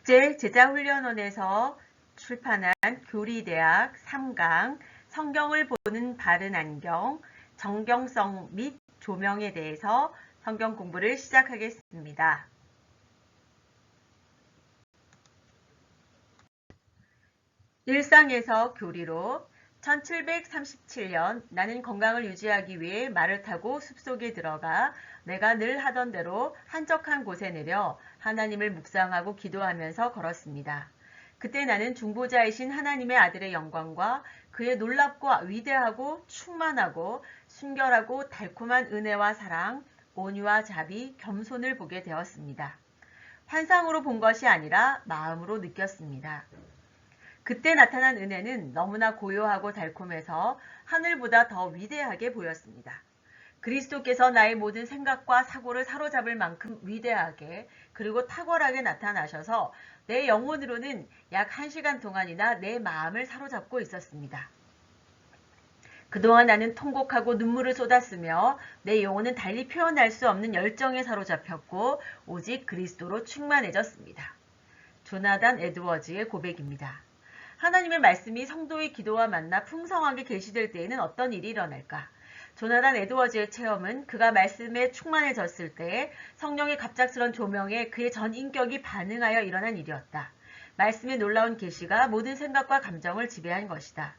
국제제자훈련원에서 출판한 교리대학 3강 성경을 보는 바른 안경, 정경성 및 조명에 대해서 성경 공부를 시작하겠습니다. 일상에서 교리로 1737년 나는 건강을 유지하기 위해 말을 타고 숲속에 들어가 내가 늘 하던 대로 한적한 곳에 내려 하나님을 묵상하고 기도하면서 걸었습니다. 그때 나는 중보자이신 하나님의 아들의 영광과 그의 놀랍고 위대하고 충만하고 순결하고 달콤한 은혜와 사랑, 온유와 자비, 겸손을 보게 되었습니다. 환상으로 본 것이 아니라 마음으로 느꼈습니다. 그때 나타난 은혜는 너무나 고요하고 달콤해서 하늘보다 더 위대하게 보였습니다. 그리스도께서 나의 모든 생각과 사고를 사로잡을 만큼 위대하게 그리고 탁월하게 나타나셔서 내 영혼으로는 약 1시간 동안이나 내 마음을 사로잡고 있었습니다. 그동안 나는 통곡하고 눈물을 쏟았으며 내 영혼은 달리 표현할 수 없는 열정에 사로잡혔고 오직 그리스도로 충만해졌습니다. 조나단 에드워즈의 고백입니다. 하나님의 말씀이 성도의 기도와 만나 풍성하게 계시될 때에는 어떤 일이 일어날까? 조나단 에드워즈의 체험은 그가 말씀에 충만해졌을 때 성령의 갑작스런 조명에 그의 전 인격이 반응하여 일어난 일이었다. 말씀의 놀라운 계시가 모든 생각과 감정을 지배한 것이다.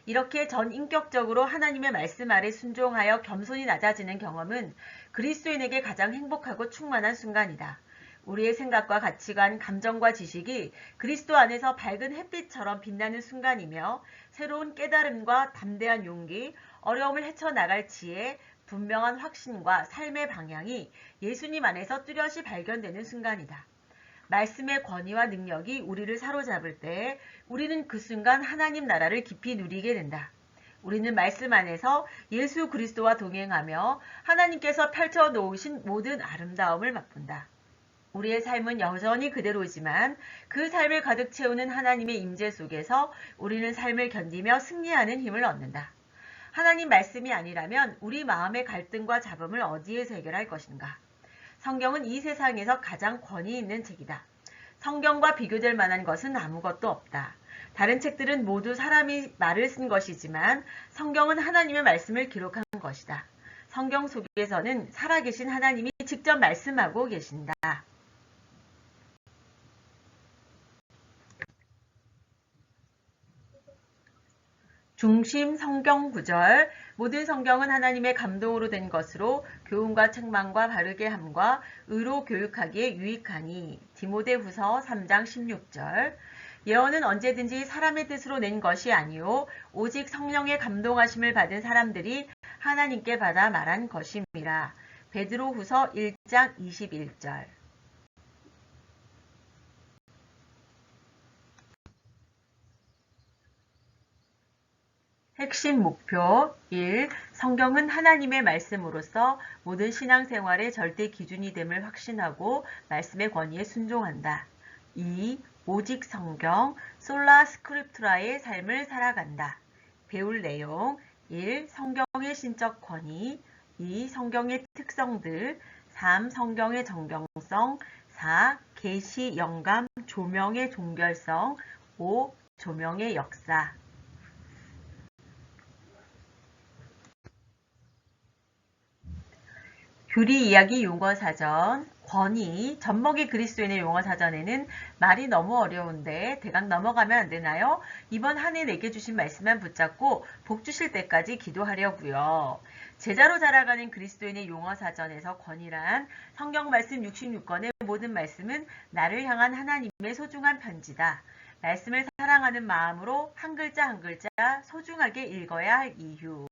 이렇게 전 인격적으로 하나님의 말씀 아래 순종하여 겸손히 낮아지는 경험은 그리스도인에게 가장 행복하고 충만한 순간이다. 우리의 생각과 가치관, 감정과 지식이 그리스도 안에서 밝은 햇빛처럼 빛나는 순간이며 새로운 깨달음과 담대한 용기, 어려움을 헤쳐나갈 지혜, 분명한 확신과 삶의 방향이 예수님 안에서 뚜렷이 발견되는 순간이다. 말씀의 권위와 능력이 우리를 사로잡을 때 우리는 그 순간 하나님 나라를 깊이 누리게 된다. 우리는 말씀 안에서 예수 그리스도와 동행하며 하나님께서 펼쳐놓으신 모든 아름다움을 맛본다. 우리의 삶은 여전히 그대로지만 그 삶을 가득 채우는 하나님의 임재 속에서 우리는 삶을 견디며 승리하는 힘을 얻는다. 하나님 말씀이 아니라면 우리 마음의 갈등과 잡음을 어디에서 해결할 것인가? 성경은 이 세상에서 가장 권위 있는 책이다. 성경과 비교될 만한 것은 아무것도 없다. 다른 책들은 모두 사람이 말을 쓴 것이지만 성경은 하나님의 말씀을 기록한 것이다. 성경 속에서는 살아계신 하나님이 직접 말씀하고 계신다. 중심 성경 구절. 모든 성경은 하나님의 감동으로 된 것으로 교훈과 책망과 바르게 함과 의로 교육하기에 유익하니. 디모데후서 3장 16절. 예언은 언제든지 사람의 뜻으로 낸 것이 아니요 오직 성령의 감동하심을 받은 사람들이 하나님께 받아 말한 것임이라. 베드로후서 1장 21절. 핵심 목표 1. 성경은 하나님의 말씀으로서 모든 신앙생활의 절대 기준이 됨을 확신하고 말씀의 권위에 순종한다. 2. 오직 성경, 솔라 스크립투라의 삶을 살아간다. 배울 내용 1. 성경의 신적 권위 2. 성경의 특성들 3. 성경의 정경성 4. 계시, 영감, 조명의 종결성 5. 조명의 역사. 교리 이야기 용어사전, 권위, 젖먹이 그리스도인의 용어사전에는 말이 너무 어려운데 대강 넘어가면 안 되나요? 이번 한 해 내게 주신 말씀만 붙잡고 복 주실 때까지 기도하려고요. 제자로 자라가는 그리스도인의 용어사전에서 권위란 성경 말씀 66권의 모든 말씀은 나를 향한 하나님의 소중한 편지다. 말씀을 사랑하는 마음으로 한 글자 한 글자 소중하게 읽어야 할 이유.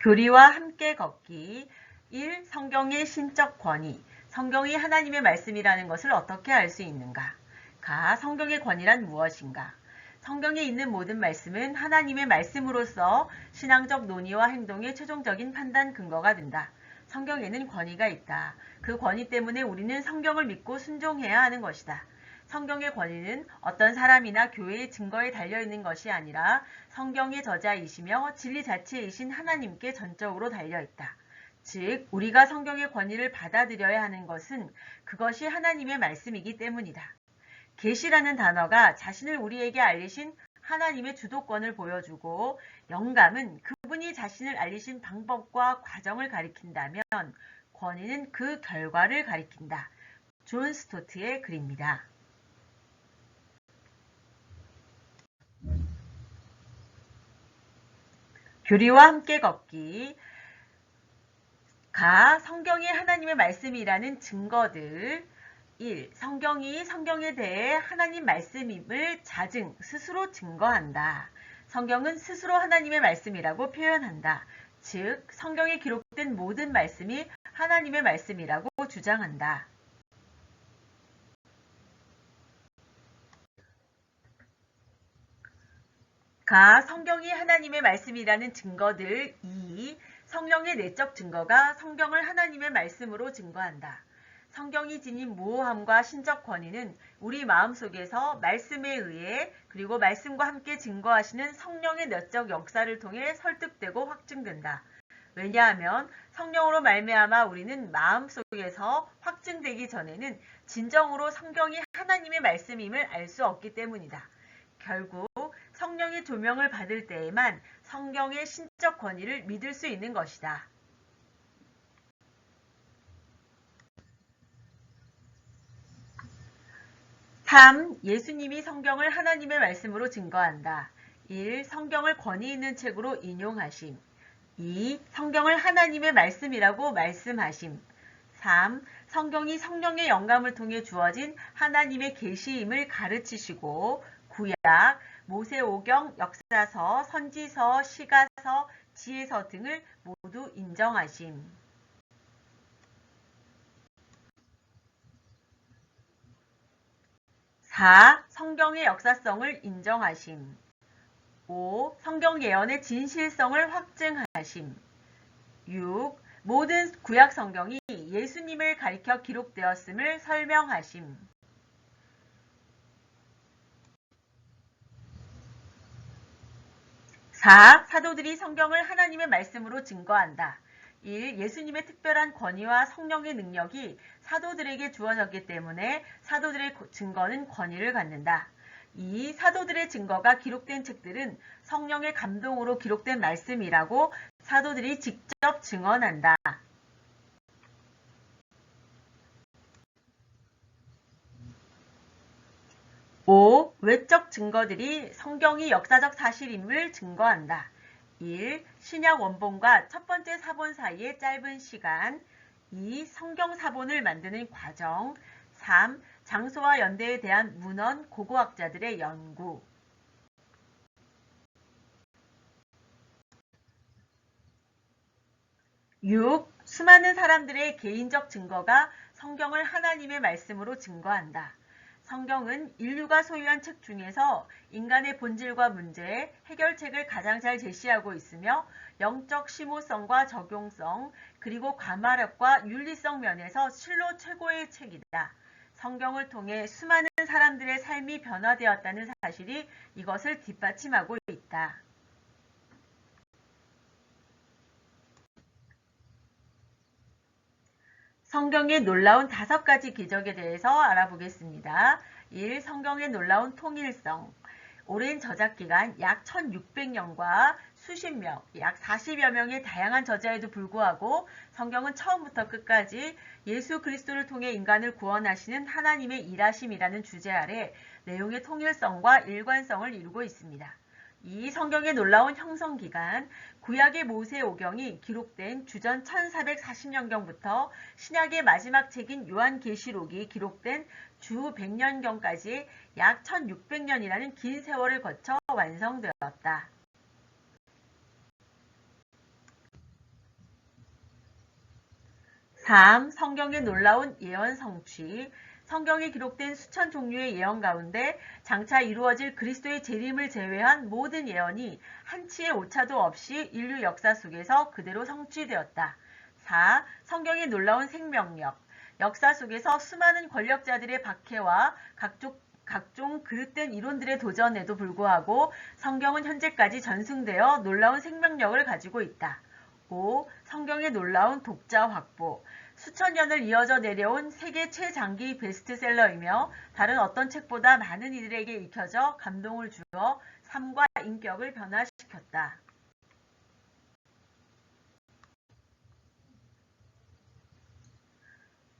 교리와 함께 걷기. 1. 성경의 신적 권위. 성경이 하나님의 말씀이라는 것을 어떻게 알 수 있는가? 가. 성경의 권위란 무엇인가? 성경에 있는 모든 말씀은 하나님의 말씀으로서 신앙적 논의와 행동의 최종적인 판단 근거가 된다. 성경에는 권위가 있다. 그 권위 때문에 우리는 성경을 믿고 순종해야 하는 것이다. 성경의 권위는 어떤 사람이나 교회의 증거에 달려있는 것이 아니라 성경의 저자이시며 진리 자체이신 하나님께 전적으로 달려있다. 즉 우리가 성경의 권위를 받아들여야 하는 것은 그것이 하나님의 말씀이기 때문이다. 계시라는 단어가 자신을 우리에게 알리신 하나님의 주도권을 보여주고 영감은 그분이 자신을 알리신 방법과 과정을 가리킨다면 권위는 그 결과를 가리킨다. 존 스토트의 글입니다. 교리와 함께 걷기. 가. 성경이 하나님의 말씀이라는 증거들. 1. 성경이 성경에 대해 하나님 말씀임을 자증, 스스로 증거한다. 성경은 스스로 하나님의 말씀이라고 표현한다. 즉, 성경에 기록된 모든 말씀이 하나님의 말씀이라고 주장한다. 가. 성경이 하나님의 말씀이라는 증거들. 2. 성령의 내적 증거가 성경을 하나님의 말씀으로 증거한다. 성경이 지닌 무오함과 신적 권위는 우리 마음속에서 말씀에 의해 그리고 말씀과 함께 증거하시는 성령의 내적 역사를 통해 설득되고 확증된다. 왜냐하면 성령으로 말미암아 우리는 마음속에서 확증되기 전에는 진정으로 성경이 하나님의 말씀임을 알 수 없기 때문이다. 결국 성령의 조명을 받을 때에만 성경의 신적 권위를 믿을 수 있는 것이다. 3. 예수님이 성경을 하나님의 말씀으로 증거한다. 1. 성경을 권위 있는 책으로 인용하심. 2. 성경을 하나님의 말씀이라고 말씀하심. 3. 성경이 성령의 영감을 통해 주어진 하나님의 계시임을 가르치시고 구약, 모세오경, 역사서, 선지서, 시가서, 지혜서 등을 모두 인정하심. 4. 성경의 역사성을 인정하심. 5. 성경 예언의 진실성을 확증하심. 6. 모든 구약 성경이 예수님을 가리켜 기록되었음을 설명하심. 4. 사도들이 성경을 하나님의 말씀으로 증거한다. 1. 예수님의 특별한 권위와 성령의 능력이 사도들에게 주어졌기 때문에 사도들의 증거는 권위를 갖는다. 2. 사도들의 증거가 기록된 책들은 성령의 감동으로 기록된 말씀이라고 사도들이 직접 증언한다. 5. 외적 증거들이 성경이 역사적 사실임을 증거한다. 1. 신약 원본과 첫 번째 사본 사이의 짧은 시간. 2. 성경 사본을 만드는 과정. 3. 장소와 연대에 대한 문헌 고고학자들의 연구. 6. 수많은 사람들의 개인적 증거가 성경을 하나님의 말씀으로 증거한다. 성경은 인류가 소유한 책 중에서 인간의 본질과 문제, 해결책을 가장 잘 제시하고 있으며 영적 심오성과 적용성, 그리고 과마력과 윤리성 면에서 실로 최고의 책이다. 성경을 통해 수많은 사람들의 삶이 변화되었다는 사실이 이것을 뒷받침하고 있다. 성경의 놀라운 5가지 기적에 대해서 알아보겠습니다. 1. 성경의 놀라운 통일성. 오랜 저작 기간 약 1600년과 수십 명, 약 40여 명의 다양한 저자에도 불구하고 성경은 처음부터 끝까지 예수 그리스도를 통해 인간을 구원하시는 하나님의 일하심이라는 주제 아래 내용의 통일성과 일관성을 이루고 있습니다. 이 성경의 놀라운 형성 기간, 구약의 모세오경이 기록된 주전 1440년경부터 신약의 마지막 책인 요한계시록이 기록된 주 100년경까지 약 1600년이라는 긴 세월을 거쳐 완성되었다. 3. 성경의 놀라운 예언 성취. 성경에 기록된 수천 종류의 예언 가운데 장차 이루어질 그리스도의 재림을 제외한 모든 예언이 한치의 오차도 없이 인류 역사 속에서 그대로 성취되었다. 4. 성경의 놀라운 생명력. 역사 속에서 수많은 권력자들의 박해와 각종 그릇된 이론들의 도전에도 불구하고 성경은 현재까지 전승되어 놀라운 생명력을 가지고 있다. 고 성경의 놀라운 독자 확보, 수천 년을 이어져 내려온 세계 최장기 베스트셀러이며 다른 어떤 책보다 많은 이들에게 읽혀져 감동을 주어 삶과 인격을 변화시켰다.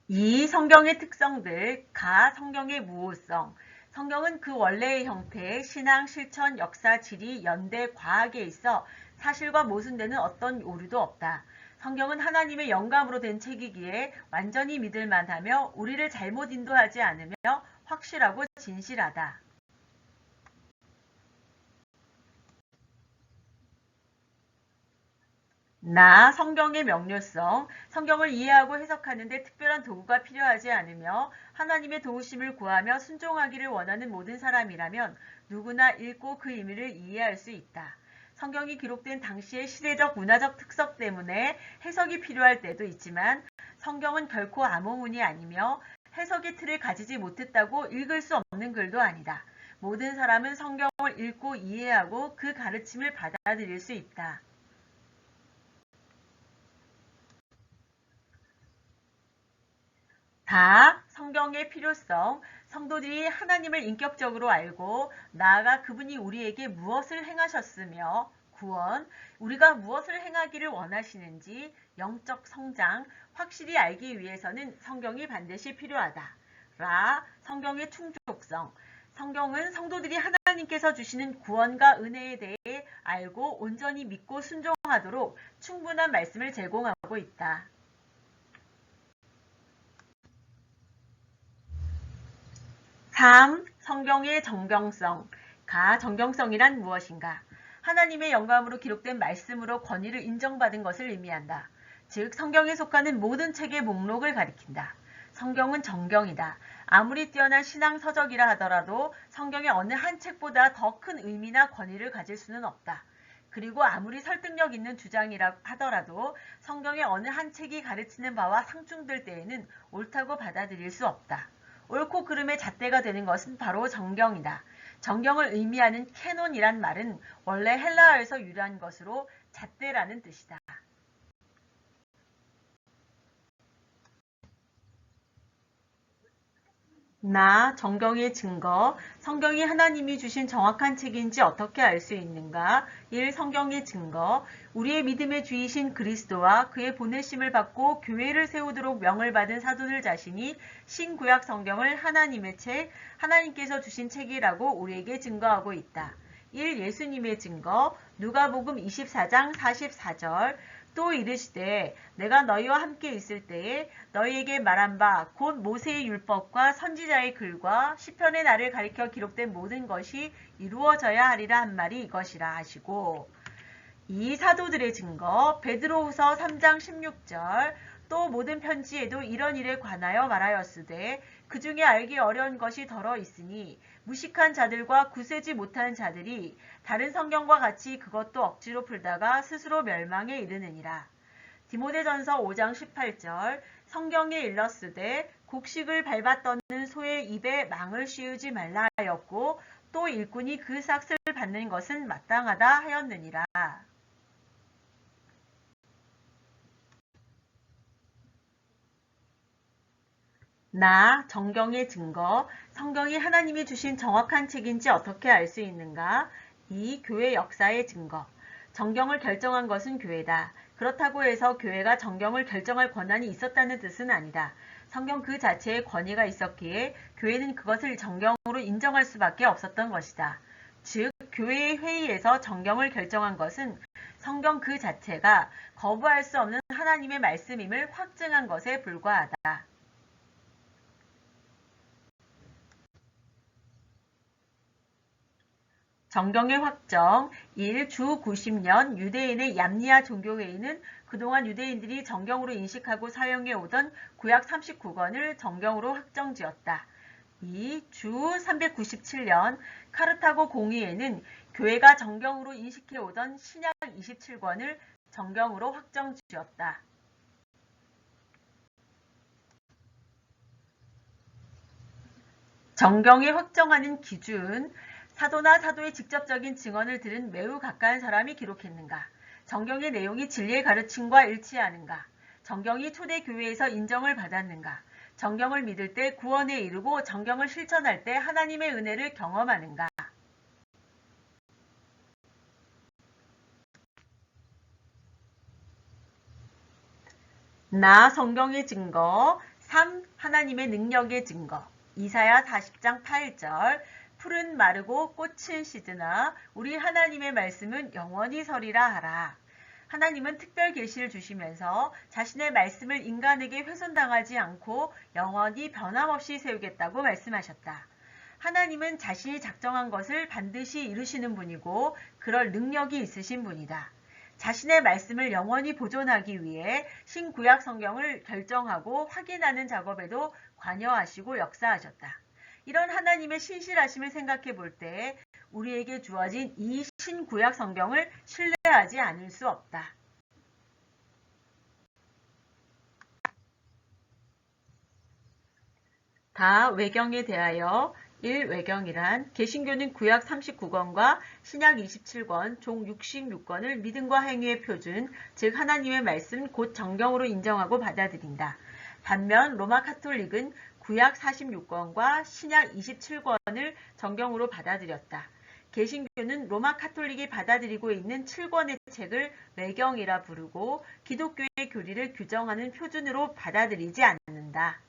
이 성경의 특성들, 가 성경의 무호성. 성경은 그 원래의 형태, 신앙, 실천, 역사, 지리, 연대, 과학에 있어 사실과 모순되는 어떤 오류도 없다. 성경은 하나님의 영감으로 된 책이기에 완전히 믿을 만하며 우리를 잘못 인도하지 않으며 확실하고 진실하다. 성경의 명료성. 성경을 이해하고 해석하는 데 특별한 도구가 필요하지 않으며 하나님의 도우심을 구하며 순종하기를 원하는 모든 사람이라면 누구나 읽고 그 의미를 이해할 수 있다. 성경이 기록된 당시의 시대적 문화적 특성 때문에 해석이 필요할 때도 있지만 성경은 결코 암호문이 아니며 해석의 틀을 가지지 못했다고 읽을 수 없는 글도 아니다. 모든 사람은 성경을 읽고 이해하고 그 가르침을 받아들일 수 있다. 성경의 필요성. 성도들이 하나님을 인격적으로 알고 나아가 그분이 우리에게 무엇을 행하셨으며 구원, 우리가 무엇을 행하기를 원하시는지 영적 성장, 확실히 알기 위해서는 성경이 반드시 필요하다. 성경의 충족성. 성경은 성도들이 하나님께서 주시는 구원과 은혜에 대해 알고 온전히 믿고 순종하도록 충분한 말씀을 제공하고 있다. 성경의 정경성. 정경성이란 무엇인가? 하나님의 영감으로 기록된 말씀으로 권위를 인정받은 것을 의미한다. 즉 성경에 속하는 모든 책의 목록을 가리킨다. 성경은 정경이다. 아무리 뛰어난 신앙 서적이라 하더라도 성경의 어느 한 책보다 더 큰 의미나 권위를 가질 수는 없다. 그리고 아무리 설득력 있는 주장이라 하더라도 성경의 어느 한 책이 가르치는 바와 상충될 때에는 옳다고 받아들일 수 없다. 옳고 그름의 잣대가 되는 것은 바로 정경이다. 정경을 의미하는 캐논이란 말은 원래 헬라어에서 유래한 것으로 잣대라는 뜻이다. 정경의 증거. 성경이 하나님이 주신 정확한 책인지 어떻게 알 수 있는가? 1. 성경의 증거. 우리의 믿음의 주이신 그리스도와 그의 보내심을 받고 교회를 세우도록 명을 받은 사도들 자신이 신구약 성경을 하나님의 책, 하나님께서 주신 책이라고 우리에게 증거하고 있다. 1. 예수님의 증거. 누가복음 24장 44절. 또 이르시되 내가 너희와 함께 있을 때에 너희에게 말한 바 곧 모세의 율법과 선지자의 글과 시편의 날을 가리켜 기록된 모든 것이 이루어져야 하리라 한 말이 이것이라 하시고, 이 사도들의 증거. 베드로후서 3장 16절. 또 모든 편지에도 이런 일에 관하여 말하였으되 그 중에 알기 어려운 것이 더러 있으니 무식한 자들과 구세지 못하는 자들이 다른 성경과 같이 그것도 억지로 풀다가 스스로 멸망에 이르느니라. 디모데전서 5장 18절. 성경에 일렀으되 곡식을 밟아 떠는 소의 입에 망을 씌우지 말라 하였고 또 일꾼이 그 삭을 받는 것은 마땅하다 하였느니라. 정경의 증거. 성경이 하나님이 주신 정확한 책인지 어떻게 알 수 있는가? 2. 교회 역사의 증거. 정경을 결정한 것은 교회다. 그렇다고 해서 교회가 정경을 결정할 권한이 있었다는 뜻은 아니다. 성경 그 자체에 권위가 있었기에 교회는 그것을 정경으로 인정할 수밖에 없었던 것이다. 즉, 교회의 회의에서 정경을 결정한 것은 성경 그 자체가 거부할 수 없는 하나님의 말씀임을 확증한 것에 불과하다. 정경의 확정. 1. 주 90년 유대인의 얌니아 종교회의는 그동안 유대인들이 정경으로 인식하고 사용해 오던 구약 39권을 정경으로 확정지었다. 2. 주 397년 카르타고 공의회는 교회가 정경으로 인식해 오던 신약 27권을 정경으로 확정지었다. 정경이 확정하는 기준. 사도나 사도의 직접적인 증언을 들은 매우 가까운 사람이 기록했는가? 정경의 내용이 진리의 가르침과 일치하는가? 정경이 초대교회에서 인정을 받았는가? 정경을 믿을 때 구원에 이르고 정경을 실천할 때 하나님의 은혜를 경험하는가? 나 성경의 증거 3. 하나님의 능력의 증거 이사야 40장 8절 풀은 마르고 꽃은 시드나 우리 하나님의 말씀은 영원히 서리라 하라. 하나님은 특별 계시를 주시면서 자신의 말씀을 인간에게 훼손당하지 않고 영원히 변함없이 세우겠다고 말씀하셨다. 하나님은 자신이 작정한 것을 반드시 이루시는 분이고 그럴 능력이 있으신 분이다. 자신의 말씀을 영원히 보존하기 위해 신구약 성경을 결정하고 확인하는 작업에도 관여하시고 역사하셨다. 이런 하나님의 신실하심을 생각해 볼 때 우리에게 주어진 이 신구약 성경을 신뢰하지 않을 수 없다. 다 외경에 대하여 1. 외경이란 개신교는 구약 39권과 신약 27권, 종 66권을 믿음과 행위의 표준, 즉 하나님의 말씀 곧 정경으로 인정하고 받아들인다. 반면 로마 카톨릭은 구약 46권과 신약 27권을 정경으로 받아들였다. 개신교는 로마 카톨릭이 받아들이고 있는 7권의 책을 외경이라 부르고 기독교의 교리를 규정하는 표준으로 받아들이지 않는다.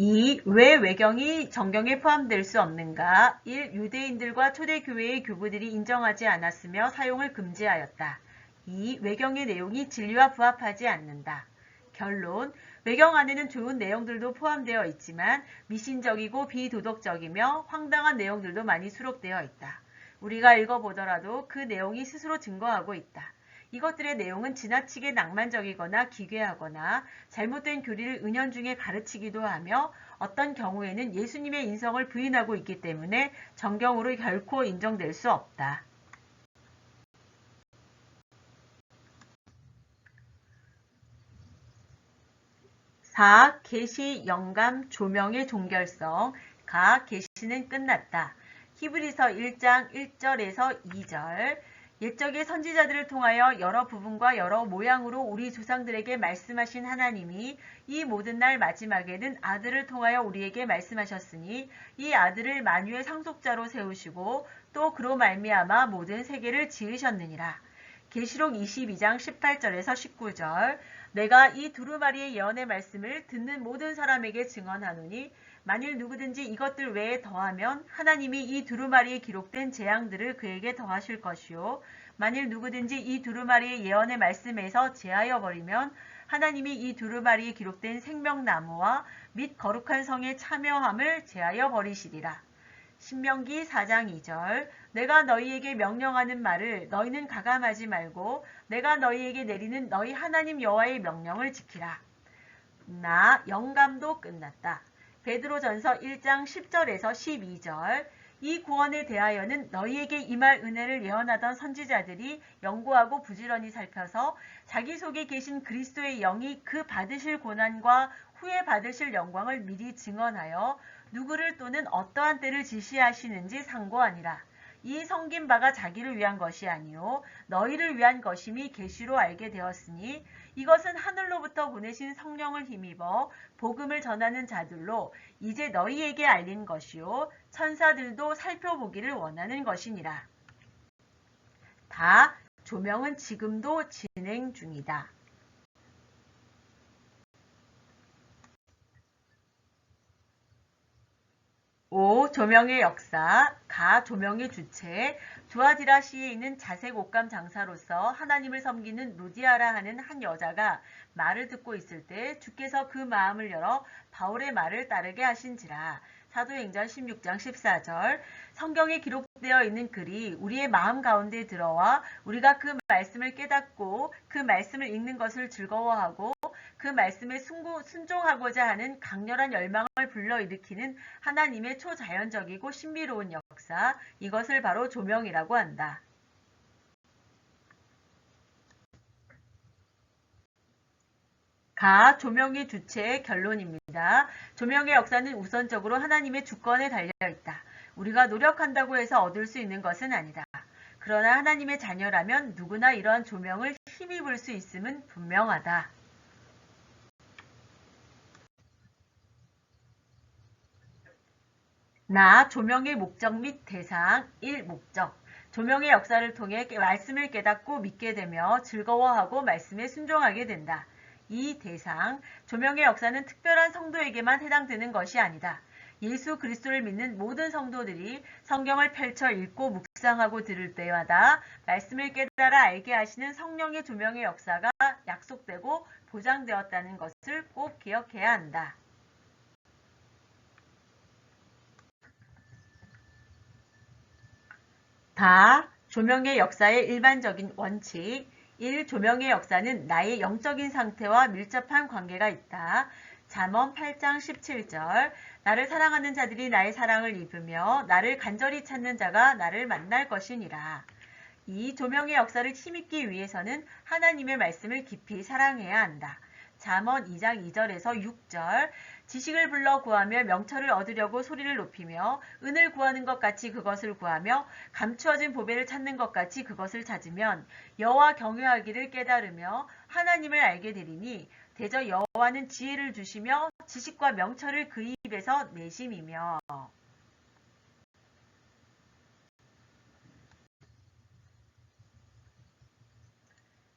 2. 왜 외경이 정경에 포함될 수 없는가? 1. 유대인들과 초대교회의 교부들이 인정하지 않았으며 사용을 금지하였다. 2. 외경의 내용이 진리와 부합하지 않는다. 결론, 외경 안에는 좋은 내용들도 포함되어 있지만 미신적이고 비도덕적이며 황당한 내용들도 많이 수록되어 있다. 우리가 읽어보더라도 그 내용이 스스로 증거하고 있다. 이것들의 내용은 지나치게 낭만적이거나 기괴하거나 잘못된 교리를 은연중에 가르치기도 하며 어떤 경우에는 예수님의 인성을 부인하고 있기 때문에 정경으로 결코 인정될 수 없다. 4. 계시, 영감, 조명의 종결성. 가, 계시는 끝났다. 히브리서 1장 1절에서 2절. 옛적의 선지자들을 통하여 여러 부분과 여러 모양으로 우리 조상들에게 말씀하신 하나님이 이 모든 날 마지막에는 아들을 통하여 우리에게 말씀하셨으니 이 아들을 만유의 상속자로 세우시고 또 그로 말미암아 모든 세계를 지으셨느니라. 계시록 22장 18절에서 19절. 내가 이 두루마리의 예언의 말씀을 듣는 모든 사람에게 증언하노니 만일 누구든지 이것들 외에 더하면 하나님이 이 두루마리에 기록된 재앙들을 그에게 더하실 것이요 만일 누구든지 이 두루마리의 예언의 말씀에서 제하여 버리면 하나님이 이 두루마리에 기록된 생명나무와 및 거룩한 성에 참여함을 제하여 버리시리라. 신명기 4장 2절. 내가 너희에게 명령하는 말을 너희는 가감하지 말고 내가 너희에게 내리는 너희 하나님 여호와의 명령을 지키라. 나 영감도 끝났다. 베드로전서 1장 10절에서 12절. 이 구원에 대하여는 너희에게 임할 은혜를 예언하던 선지자들이 연구하고 부지런히 살펴서 자기 속에 계신 그리스도의 영이 그 받으실 고난과 후에 받으실 영광을 미리 증언하여 누구를 또는 어떠한 때를 지시하시는지 상고하니라. 이 섬긴 바가 자기를 위한 것이 아니요 너희를 위한 것임이 계시로 알게 되었으니 이것은 하늘로부터 보내신 성령을 힘입어 복음을 전하는 자들로 이제 너희에게 알린 것이요 천사들도 살펴보기를 원하는 것이니라. 다 조명은 지금도 진행 중이다. 5. 조명의 역사. 가 조명의 주체. 두아디라시에 있는 자색 옷감 장사로서 하나님을 섬기는 루디아라 하는 한 여자가 말을 듣고 있을 때 주께서 그 마음을 열어 바울의 말을 따르게 하신지라. 사도행전 16장 14절. 성경에 기록되어 있는 글이 우리의 마음 가운데 들어와 우리가 그 말씀을 깨닫고 그 말씀을 읽는 것을 즐거워하고 그 말씀에 순종하고자 하는 강렬한 열망을 불러일으키는 하나님의 초자연적이고 신비로운 역사, 이것을 바로 조명이라고 한다. 가, 조명의 주체의 결론입니다. 조명의 역사는 우선적으로 하나님의 주권에 달려있다. 우리가 노력한다고 해서 얻을 수 있는 것은 아니다. 그러나 하나님의 자녀라면 누구나 이러한 조명을 힘입을 수 있음은 분명하다. 나, 조명의 목적 및 대상 1. 목적. 조명의 역사를 통해 말씀을 깨닫고 믿게 되며 즐거워하고 말씀에 순종하게 된다. 2. 대상. 조명의 역사는 특별한 성도에게만 해당되는 것이 아니다. 예수 그리스도를 믿는 모든 성도들이 성경을 펼쳐 읽고 묵상하고 들을 때마다 말씀을 깨달아 알게 하시는 성령의 조명의 역사가 약속되고 보장되었다는 것을 꼭 기억해야 한다. 다, 조명의 역사의 일반적인 원칙. 1. 조명의 역사는 나의 영적인 상태와 밀접한 관계가 있다. 잠언 8장 17절. 나를 사랑하는 자들이 나의 사랑을 입으며 나를 간절히 찾는 자가 나를 만날 것이니라. 이 조명의 역사를 힘입기 위해서는 하나님의 말씀을 깊이 사랑해야 한다. 잠언 2장 2절에서 6절. 지식을 불러 구하며 명철을 얻으려고 소리를 높이며 은을 구하는 것 같이 그것을 구하며 감추어진 보배를 찾는 것 같이 그것을 찾으면 여호와 경외하기를 깨달으며 하나님을 알게 되리니 대저 여호와는 지혜를 주시며 지식과 명철을 그 입에서 내심이며.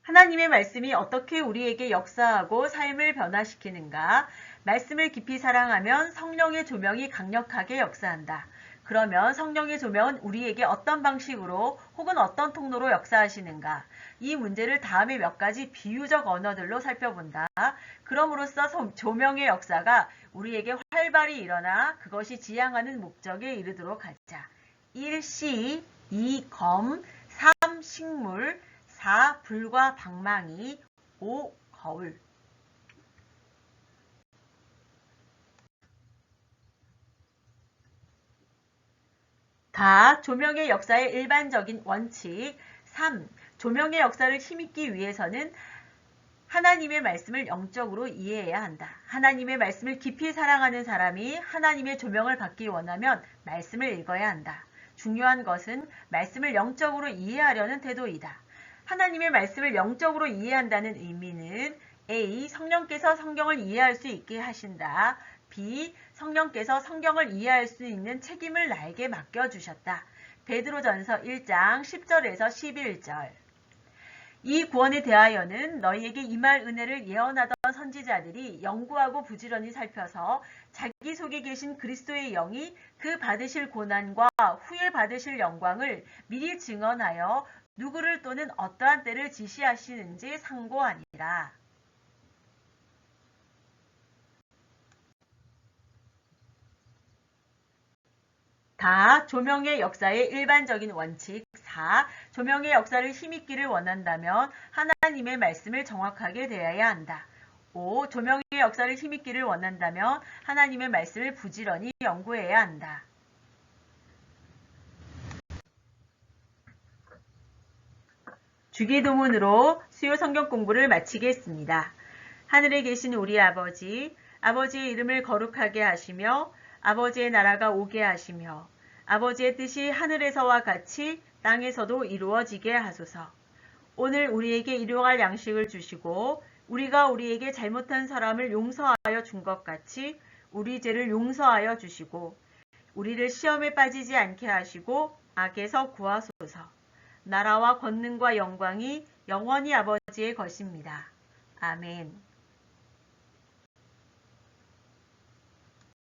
하나님의 말씀이 어떻게 우리에게 역사하고 삶을 변화시키는가? 말씀을 깊이 사랑하면 성령의 조명이 강력하게 역사한다. 그러면 성령의 조명은 우리에게 어떤 방식으로 혹은 어떤 통로로 역사하시는가? 이 문제를 다음에 몇 가지 비유적 언어들로 살펴본다. 그럼으로써 조명의 역사가 우리에게 활발히 일어나 그것이 지향하는 목적에 이르도록 하자. 1. 씨, 2. 검, 3. 식물, 4. 불과 방망이, 5. 거울. 다, 조명의 역사의 일반적인 원칙. 3. 조명의 역사를 힘입기 위해서는 하나님의 말씀을 영적으로 이해해야 한다. 하나님의 말씀을 깊이 사랑하는 사람이 하나님의 조명을 받기 원하면 말씀을 읽어야 한다. 중요한 것은 말씀을 영적으로 이해하려는 태도이다. 하나님의 말씀을 영적으로 이해한다는 의미는 A. 성령께서 성경을 이해할 수 있게 하신다. B. 성령께서 성경을 이해할 수 있는 책임을 나에게 맡겨주셨다. 베드로전서 1장 10절에서 11절. 이 구원에 대하여는 너희에게 임할 은혜를 예언하던 선지자들이 연구하고 부지런히 살펴서 자기 속에 계신 그리스도의 영이 그 받으실 고난과 후에 받으실 영광을 미리 증언하여 누구를 또는 어떠한 때를 지시하시는지 상고하니라. 다, 조명의 역사의 일반적인 원칙. 4. 조명의 역사를 힘입기를 원한다면 하나님의 말씀을 정확하게 대해야 한다. 5. 조명의 역사를 힘입기를 원한다면 하나님의 말씀을 부지런히 연구해야 한다. 주기도문으로 수요 성경 공부를 마치겠습니다. 하늘에 계신 우리 아버지, 아버지의 이름을 거룩하게 하시며 아버지의 나라가 오게 하시며 아버지의 뜻이 하늘에서와 같이 땅에서도 이루어지게 하소서. 오늘 우리에게 일용할 양식을 주시고 우리가 우리에게 잘못한 사람을 용서하여 준 것 같이 우리 죄를 용서하여 주시고 우리를 시험에 빠지지 않게 하시고 악에서 구하소서. 나라와 권능과 영광이 영원히 아버지의 것입니다. 아멘.